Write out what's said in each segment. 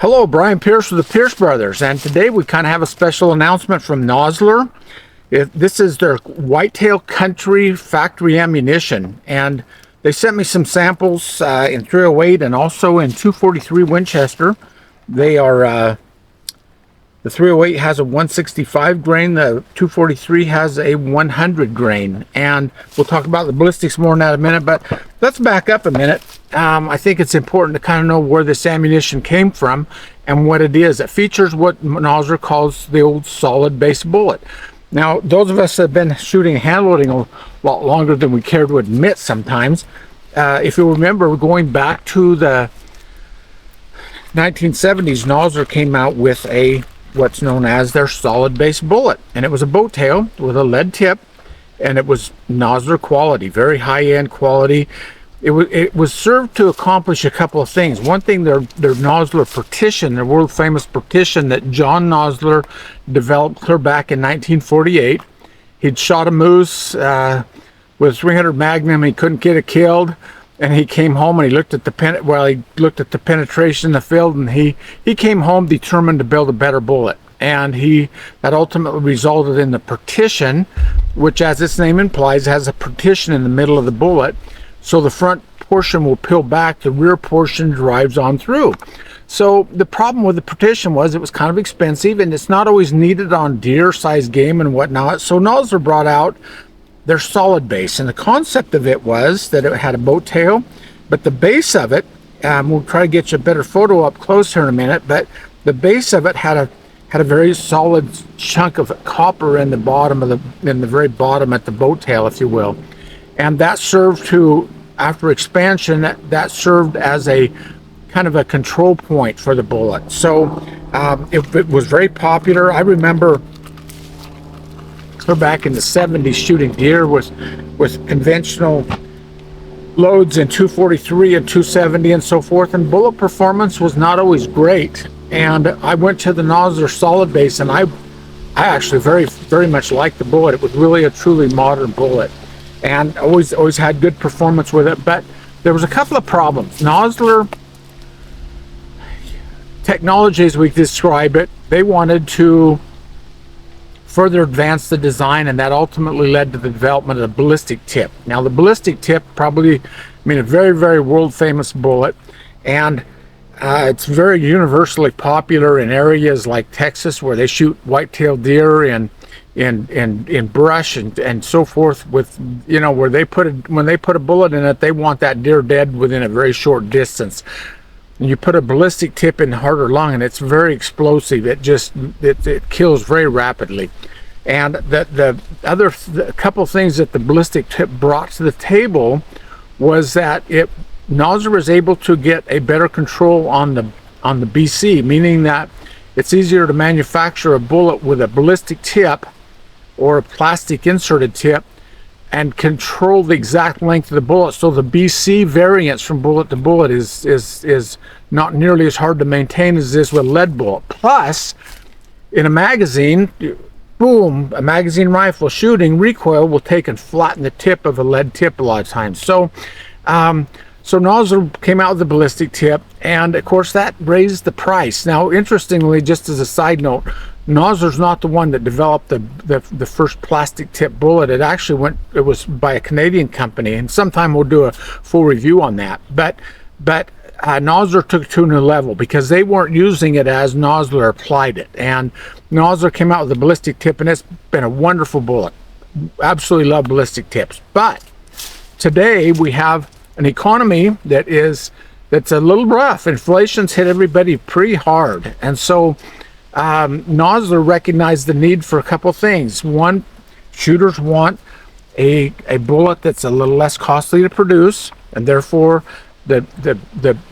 Hello, Brian Pierce with the Pierce Brothers, and today we kind of have a special announcement from NOSLER. This is their Whitetail Country factory ammunition, and they sent me some samples in 308 and also in 243 Winchester. They are the 308 has a 165 grain, the 243 has a 100 grain, and we'll talk about the ballistics more in that a minute, but let's back up a minute. I think it's important to kind of know where this ammunition came from and what it is. It features what NOSLER calls the old solid base bullet. Now, those of us that have been shooting hand loading a lot longer than we care to admit sometimes, if you remember going back to the 1970s, NOSLER came out with what's known as their solid base bullet, and it was a bow tail with a lead tip, and it was NOSLER quality, very high-end quality. It was served to accomplish a couple of things. One thing, their NOSLER partition, their world famous partition that John NOSLER developed clear back in 1948. He'd shot a moose with 300 Magnum. He couldn't get it killed, and he came home and he looked at the penetration in the field, and he came home determined to build a better bullet. And that ultimately resulted in the partition, which, as its name implies, has a partition in the middle of the bullet. So the front portion will peel back, the rear portion drives on through. So the problem with the partition was it was kind of expensive, and it's not always needed on deer-sized game and whatnot. So NOSLER brought out their solid base, and the concept of it was that it had a boat tail, but the base of it, we'll try to get you a better photo up close here in a minute, but the base of it had a very solid chunk of copper in the bottom in the very bottom at the boat tail, if you will. And that served to, after expansion, that served as a kind of a control point for the bullet. So it was very popular. I remember back in the 70s shooting deer with conventional loads in 243 and 270 and so forth, and bullet performance was not always great. And I went to the NOSLER solid base, and I actually very much liked the bullet. It was really a truly modern bullet, and always had good performance with it. But there was a couple of problems. NOSLER technology, as we describe it, they wanted to further advance the design, and that ultimately led to the development of the ballistic tip. Now, the ballistic tip, probably, a very, very world famous bullet, and it's very universally popular in areas like Texas, where they shoot whitetail deer in brush and so forth, with where when they put a bullet in it, they want that deer dead within a very short distance. And you put a ballistic tip in heart or lung, and it's very explosive. It kills very rapidly. And the couple things that the ballistic tip brought to the table was that NOSLER was able to get a better control on the BC, meaning that it's easier to manufacture a bullet with a ballistic tip or a plastic inserted tip and control the exact length of the bullet. So the BC variance from bullet to bullet is not nearly as hard to maintain as it is with a lead bullet. Plus, in a magazine, boom, a magazine rifle shooting, recoil will take and flatten the tip of a lead tip a lot of times. So NOSLER came out with the ballistic tip, and of course that raised the price. Now, interestingly, just as a side note, NOSLER's not the one that developed the first plastic tip bullet. It was by a Canadian company, and sometime we'll do a full review on that. But NOSLER took it to a new level because they weren't using it as NOSLER applied it, and NOSLER came out with a ballistic tip, and it's been a wonderful bullet. Absolutely love ballistic tips. But today we have an economy that's a little rough. Inflation's hit everybody pretty hard, and so NOSLER recognized the need for a couple things. One, shooters want a bullet that's a little less costly to produce, and therefore the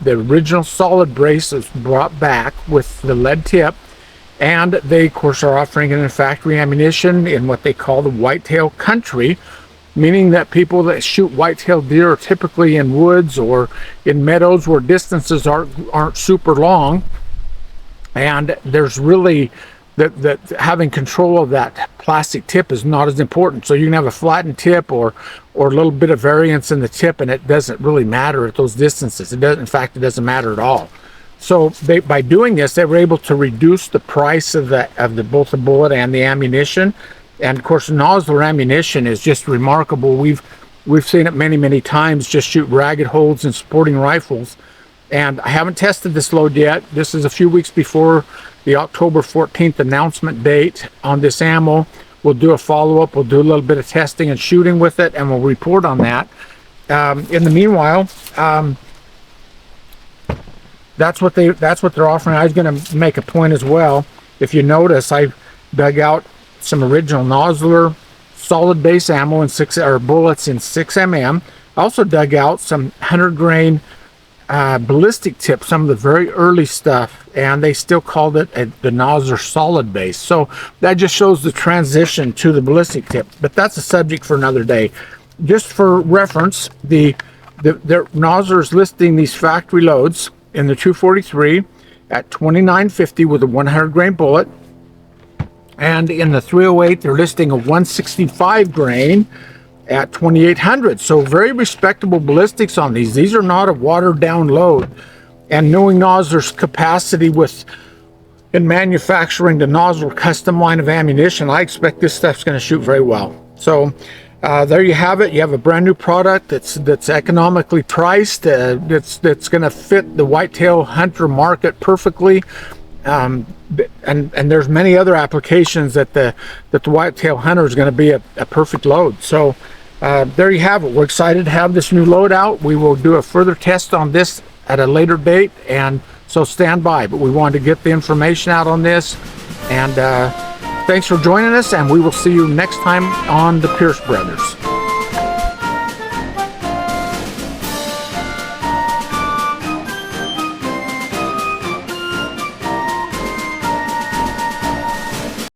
original solid brace is brought back with the lead tip, and they of course are offering it in factory ammunition in what they call the whitetail country, meaning that people that shoot whitetail deer are typically in woods or in meadows where distances aren't super long, and there's really that having control of that plastic tip is not as important. So you can have a flattened tip or a little bit of variance in the tip, and it doesn't really matter at those distances. In fact, it doesn't matter at all. So by doing this, they were able to reduce the price of both the bullet and the ammunition. And of course, NOSLER ammunition is just remarkable. We've seen it many times just shoot ragged holes in sporting rifles. And I haven't tested this load yet. This is a few weeks before the October 14th announcement date on this ammo. We'll do a follow-up. We'll do a little bit of testing and shooting with it, and we'll report on that. In the meanwhile, that's what they're offering. I was going to make a point as well. If you notice, I dug out some original NOSLER solid base ammo in bullets in 6mm. I also dug out some 100 grain ballistic tip, some of the very early stuff, and they still called it the NOSLER solid base. So that just shows the transition to the ballistic tip. But that's a subject for another day. Just for reference, the NOSLER is listing these factory loads in the 243 at $29.50 with a 100 grain bullet, and in the 308 they're listing a 165 grain at $2,800. So very respectable ballistics on these. These are not a watered down load. And knowing NOSLER's capacity in manufacturing the NOSLER custom line of ammunition, I expect this stuff's going to shoot very well. So there you have it. You have a brand new product that's economically priced. That's going to fit the whitetail hunter market perfectly. And there's many other applications that the whitetail hunter is going to be a perfect load. So there you have it. We're excited to have this new load out. We will do a further test on this at a later date, and so stand by. But we wanted to get the information out on this, and thanks for joining us, and we will see you next time on the Pierce Brothers.